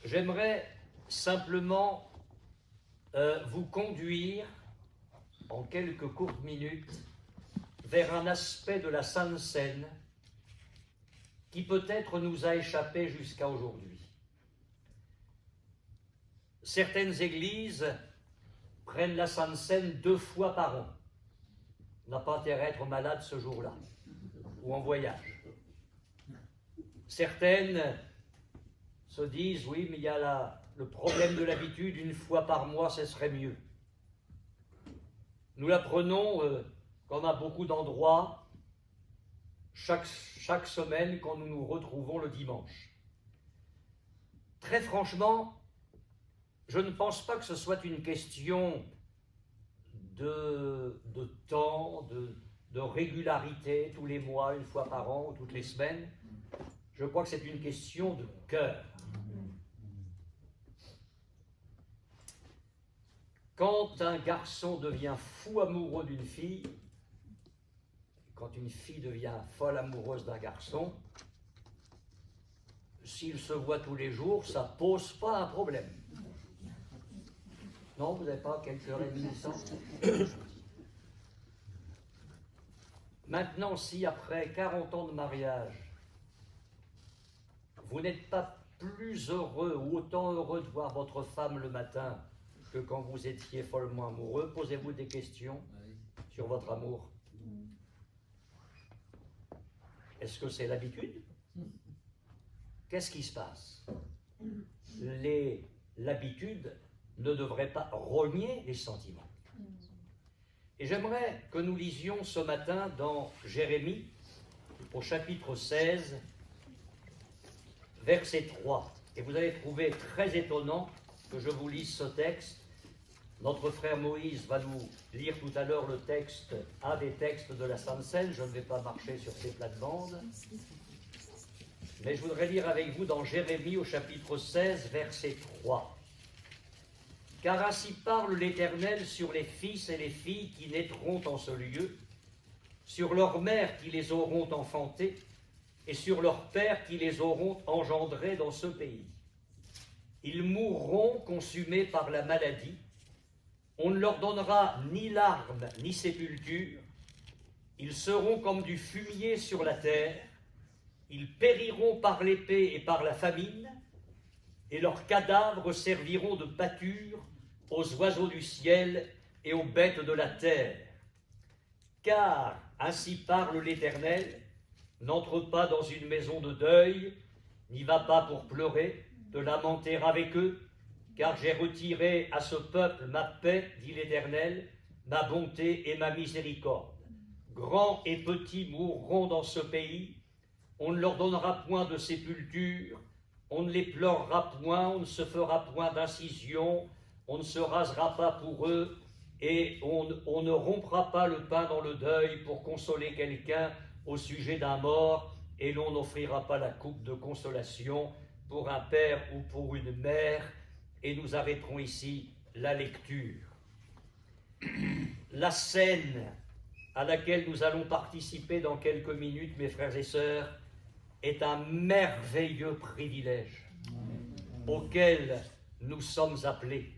J'aimerais simplement vous conduire en quelques courtes minutes vers un aspect de la Sainte Seine qui peut-être nous a échappé jusqu'à aujourd'hui. Certaines églises prennent la Sainte Seine 2 fois par an. On n'a pas intérêt à être malade ce jour-là, ou en voyage. Certaines se disent, oui, mais il y a le problème de l'habitude, 1 fois par mois, ce serait mieux. Nous la prenons, comme à beaucoup d'endroits, chaque semaine quand nous nous retrouvons le dimanche. Très franchement, je ne pense pas que ce soit une question de temps, de régularité, tous les mois, 1 fois par an ou toutes les semaines. Je crois que c'est une question de cœur. Quand un garçon devient fou amoureux d'une fille, quand une fille devient folle amoureuse d'un garçon, s'ils se voient tous les jours, ça ne pose pas un problème. Non, vous n'avez pas quelques réminiscences? Maintenant, si après 40 ans de mariage, vous n'êtes pas plus heureux ou autant heureux de voir votre femme le matin que quand vous étiez follement amoureux, posez-vous des questions sur votre amour. Est-ce que c'est l'habitude? Qu'est-ce qui se passe? L'habitude ne devrait pas rogner les sentiments. Et j'aimerais que nous lisions ce matin dans Jérémie, au chapitre 16, verset 3. Et vous allez trouver très étonnant que je vous lise ce texte. Notre frère Moïse va nous lire tout à l'heure le texte, un des textes de la Sainte Seine. Je ne vais pas marcher sur ces plates-bandes. Mais je voudrais lire avec vous dans Jérémie au chapitre 16, verset 3. « Car ainsi parle l'Éternel sur les fils et les filles qui naîtront en ce lieu, sur leurs mères qui les auront enfantés, et sur leurs pères qui les auront engendrés dans ce pays. Ils mourront consumés par la maladie, on ne leur donnera ni larmes ni sépulture, ils seront comme du fumier sur la terre, ils périront par l'épée et par la famine, et leurs cadavres serviront de pâture aux oiseaux du ciel et aux bêtes de la terre. Car, ainsi parle l'Éternel, n'entre pas dans une maison de deuil, n'y va pas pour pleurer, te lamenter avec eux, car j'ai retiré à ce peuple ma paix, dit l'Éternel, ma bonté et ma miséricorde. Grands et petits mourront dans ce pays, on ne leur donnera point de sépulture, on ne les pleurera point, on ne se fera point d'incision, on ne se rasera pas pour eux, et on ne rompra pas le pain dans le deuil pour consoler quelqu'un au sujet d'un mort, et l'on n'offrira pas la coupe de consolation pour un père ou pour une mère. Et nous arrêterons ici la lecture. La scène à laquelle nous allons participer dans quelques minutes, mes frères et sœurs, est un merveilleux privilège auquel nous sommes appelés.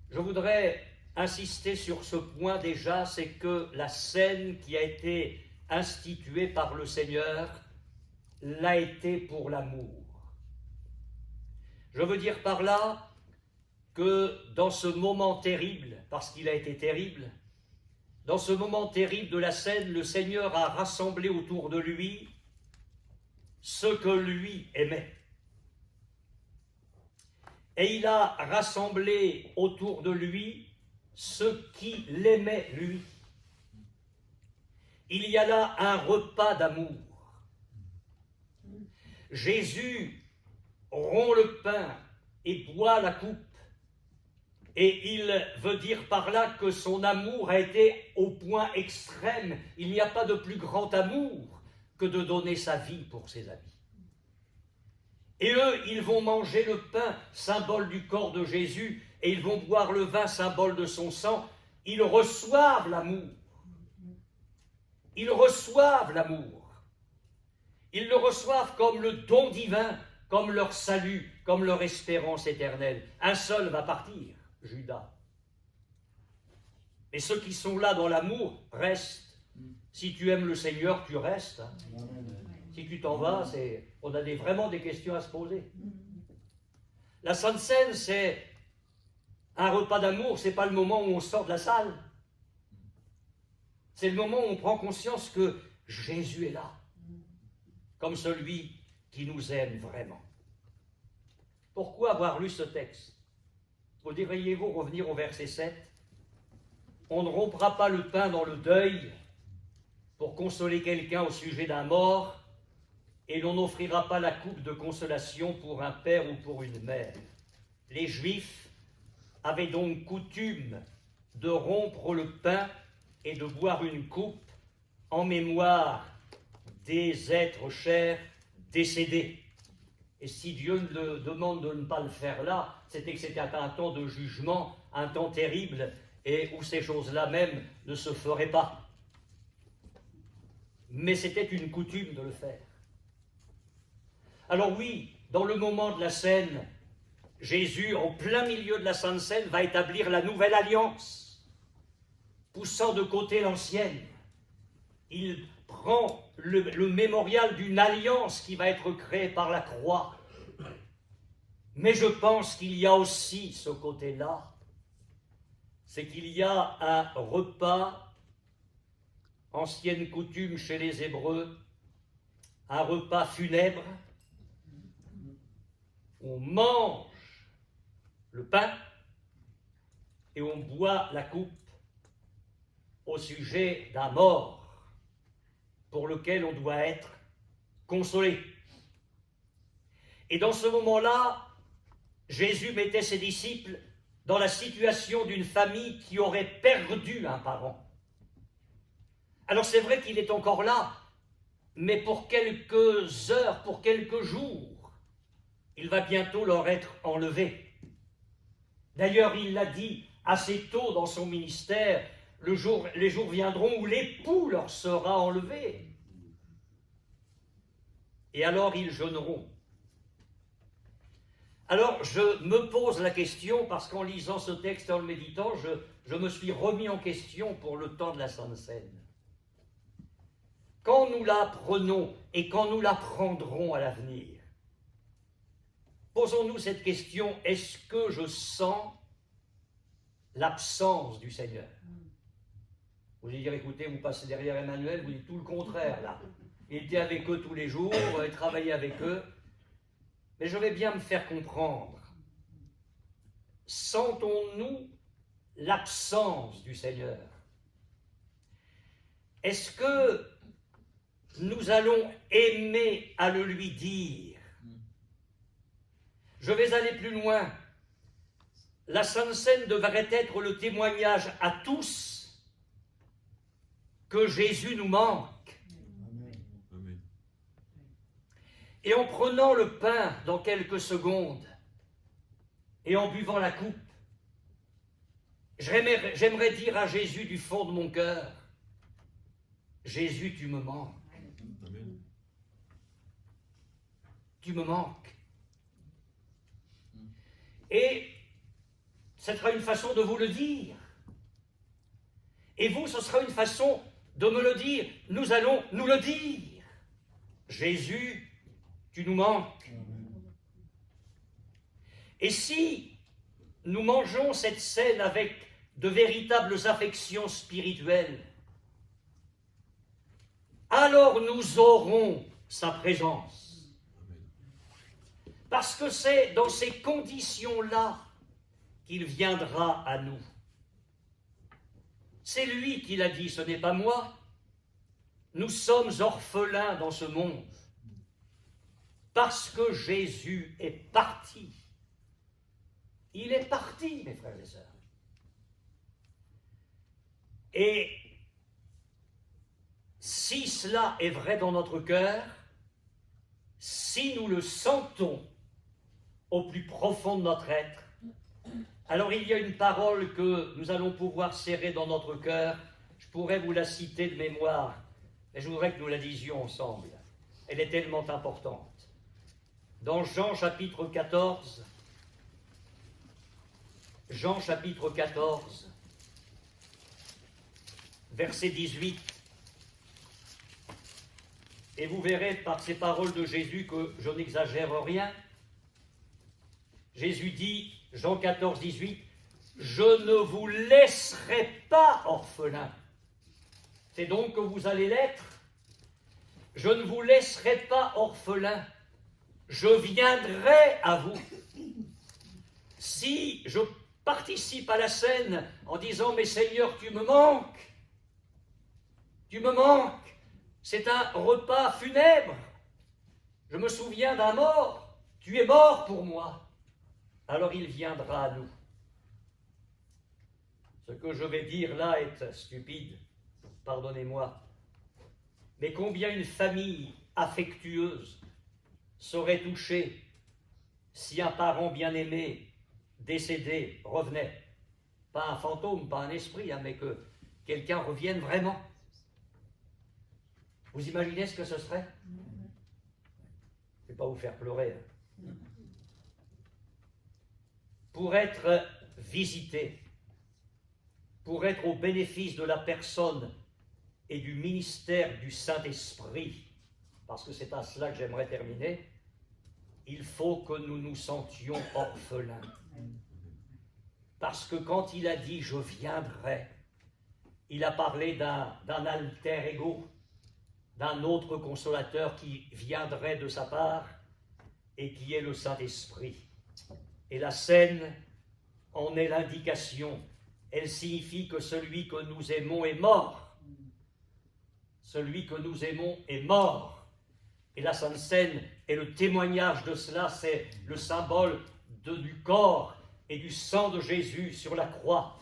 Je voudrais insister sur ce point déjà, c'est que la scène qui a été instituée par le Seigneur l'a été pour l'amour. Je veux dire par là que dans ce moment terrible, parce qu'il a été terrible, dans ce moment terrible de la scène, le Seigneur a rassemblé autour de lui ce que lui aimait. Et il a rassemblé autour de lui ceux qui l'aimaient lui. Il y a là un repas d'amour. Jésus rompt le pain et boit la coupe. Et il veut dire par là que son amour a été au point extrême. Il n'y a pas de plus grand amour que de donner sa vie pour ses amis. Et eux, ils vont manger le pain, symbole du corps de Jésus, et ils vont boire le vin, symbole de son sang. Ils reçoivent l'amour. Ils reçoivent l'amour. Ils le reçoivent comme le don divin, comme leur salut, comme leur espérance éternelle. Un seul va partir, Judas. Et ceux qui sont là dans l'amour restent. Si tu aimes le Seigneur, tu restes. Hein. Si tu t'en vas, on a vraiment des questions à se poser. La Sainte Seine, c'est un repas d'amour, c'est pas le moment où on sort de la salle. C'est le moment où on prend conscience que Jésus est là, comme celui qui nous aime vraiment. Pourquoi avoir lu ce texte? Voudriez-vous revenir au verset 7? On ne rompra pas le pain dans le deuil pour consoler quelqu'un au sujet d'un mort, et l'on n'offrira pas la coupe de consolation pour un père ou pour une mère. Les Juifs avaient donc coutume de rompre le pain et de boire une coupe en mémoire des êtres chers décédés. Et si Dieu le demande de ne pas le faire là, c'était que c'était un temps de jugement, un temps terrible, et où ces choses-là même ne se feraient pas. Mais c'était une coutume de le faire. Alors oui, dans le moment de la scène, Jésus, en plein milieu de la Sainte Seine, va établir la nouvelle alliance, poussant de côté l'ancienne. Il prend le mémorial d'une alliance qui va être créée par la croix. Mais je pense qu'il y a aussi ce côté-là, c'est qu'il y a un repas, ancienne coutume chez les Hébreux, un repas funèbre, on mange le pain et on boit la coupe au sujet d'un mort pour lequel on doit être consolé. Et dans ce moment-là, Jésus mettait ses disciples dans la situation d'une famille qui aurait perdu un parent. Alors c'est vrai qu'il est encore là, mais pour quelques heures, pour quelques jours, il va bientôt leur être enlevé. D'ailleurs, il l'a dit assez tôt dans son ministère, les jours viendront où l'époux leur sera enlevé. Et alors ils jeûneront. Alors je me pose la question, parce qu'en lisant ce texte et en le méditant, je me suis remis en question pour le temps de la Sainte Seine. Quand nous l'apprenons et quand nous l'apprendrons à l'avenir, posons-nous cette question, est-ce que je sens l'absence du Seigneur? Vous allez dire, écoutez, vous passez derrière Emmanuel, vous dites tout le contraire là. Il était avec eux tous les jours, il travaillait avec eux. Mais je vais bien me faire comprendre. Sentons-nous l'absence du Seigneur? Est-ce que nous allons aimer à le lui dire? Je vais aller plus loin. La Sainte Seine devrait être le témoignage à tous que Jésus nous manque. Amen. Et en prenant le pain dans quelques secondes et en buvant la coupe, j'aimerais dire à Jésus du fond de mon cœur, Jésus, tu me manques. Amen. Tu me manques. Et ce sera une façon de vous le dire. Et vous, ce sera une façon de me le dire. Nous allons nous le dire. Jésus, tu nous manques. Et si nous mangeons cette scène avec de véritables affections spirituelles, alors nous aurons sa présence. Parce que c'est dans ces conditions-là qu'il viendra à nous. C'est lui qui l'a dit, ce n'est pas moi. Nous sommes orphelins dans ce monde. Parce que Jésus est parti. Il est parti, mes frères et sœurs. Et si cela est vrai dans notre cœur, si nous le sentons au plus profond de notre être, alors il y a une parole que nous allons pouvoir serrer dans notre cœur. Je pourrais vous la citer de mémoire, mais je voudrais que nous la disions ensemble. Elle est tellement importante. dans Jean chapitre 14. Jean chapitre 14, verset 18. Et vous verrez par ces paroles de Jésus que je n'exagère rien. Jésus dit, Jean 14, 18, « Je ne vous laisserai pas orphelins. » C'est donc que vous allez l'être. Je ne vous laisserai pas orphelins. Je viendrai à vous. Si je participe à la scène en disant « Mais Seigneur, tu me manques. Tu me manques. C'est un repas funèbre. Je me souviens d'un mort. Tu es mort pour moi. » Alors il viendra à nous. Ce que je vais dire là est stupide, pardonnez-moi. Mais combien une famille affectueuse serait touchée si un parent bien-aimé, décédé, revenait. Pas un fantôme, pas un esprit, mais que quelqu'un revienne vraiment. Vous imaginez ce que ce serait? Je ne vais pas vous faire pleurer. Pour être visité, pour être au bénéfice de la personne et du ministère du Saint-Esprit, parce que c'est à cela que j'aimerais terminer, il faut que nous nous sentions orphelins. Parce que quand il a dit « je viendrai », il a parlé d'un alter ego, d'un autre consolateur qui viendrait de sa part et qui est le Saint-Esprit. Et la scène en est l'indication. Elle signifie que celui que nous aimons est mort. Celui que nous aimons est mort. Et la Sainte Seine est le témoignage de cela, c'est le symbole du corps et du sang de Jésus sur la croix.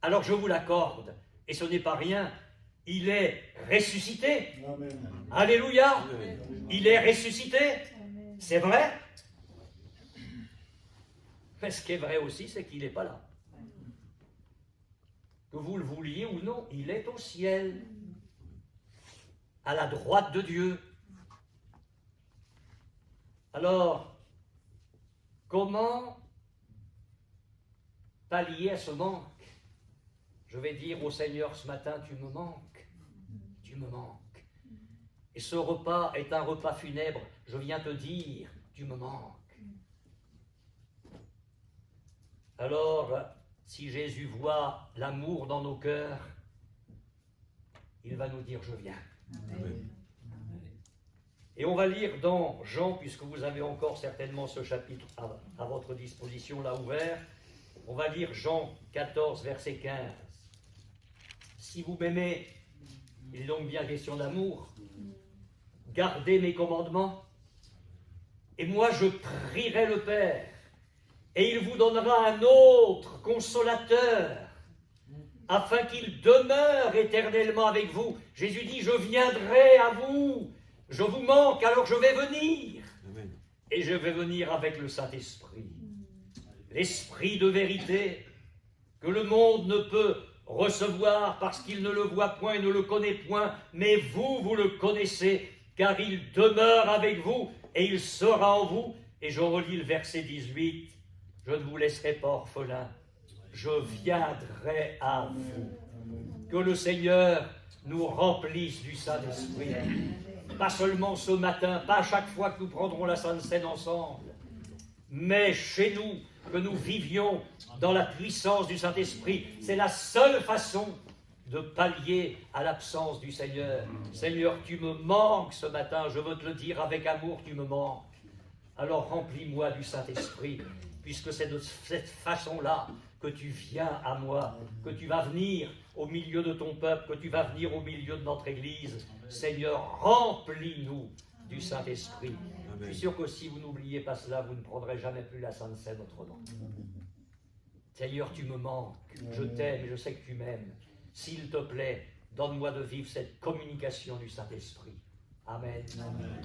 Alors je vous l'accorde, et ce n'est pas rien, il est ressuscité. Amen. Alléluia. Amen. Il est ressuscité. C'est vrai. Mais ce qui est vrai aussi, c'est qu'il n'est pas là. Que vous le vouliez ou non, il est au ciel, à la droite de Dieu. Alors, comment pallier à ce manque? Je vais dire au Seigneur ce matin, tu me manques, tu me manques. Et ce repas est un repas funèbre, je viens te dire, tu me manques. Alors, si Jésus voit l'amour dans nos cœurs, il va nous dire, je viens. Amen. Et on va lire dans Jean, puisque vous avez encore certainement ce chapitre à votre disposition là ouvert, on va lire Jean 14, verset 15. Si vous m'aimez, il est donc bien question d'amour, gardez mes commandements, et moi je prierai le Père, et il vous donnera un autre consolateur, afin qu'il demeure éternellement avec vous. Jésus dit, je viendrai à vous, je vous manque, alors je vais venir. Amen. Et je vais venir avec le Saint-Esprit. L'Esprit de vérité, que le monde ne peut recevoir parce qu'il ne le voit point et ne le connaît point, mais vous, vous le connaissez, car il demeure avec vous et il sera en vous. Et je relis le verset 18, je ne vous laisserai pas orphelins, je viendrai à vous. Que le Seigneur nous remplisse du Saint-Esprit. Pas seulement ce matin, pas à chaque fois que nous prendrons la Sainte Seine ensemble, mais chez nous, que nous vivions dans la puissance du Saint-Esprit. C'est la seule façon de pallier à l'absence du Seigneur. Seigneur, tu me manques ce matin, je veux te le dire avec amour, tu me manques. Alors remplis-moi du Saint-Esprit, puisque c'est de cette façon-là que tu viens à moi, que tu vas venir au milieu de ton peuple, que tu vas venir au milieu de notre Église. Seigneur, remplis-nous du Saint-Esprit. Je suis sûr que si vous n'oubliez pas cela, vous ne prendrez jamais plus la Sainte Seine autrement. Seigneur, tu me manques, je t'aime et je sais que tu m'aimes. S'il te plaît, donne-moi de vivre cette communication du Saint-Esprit. Amen. Amen.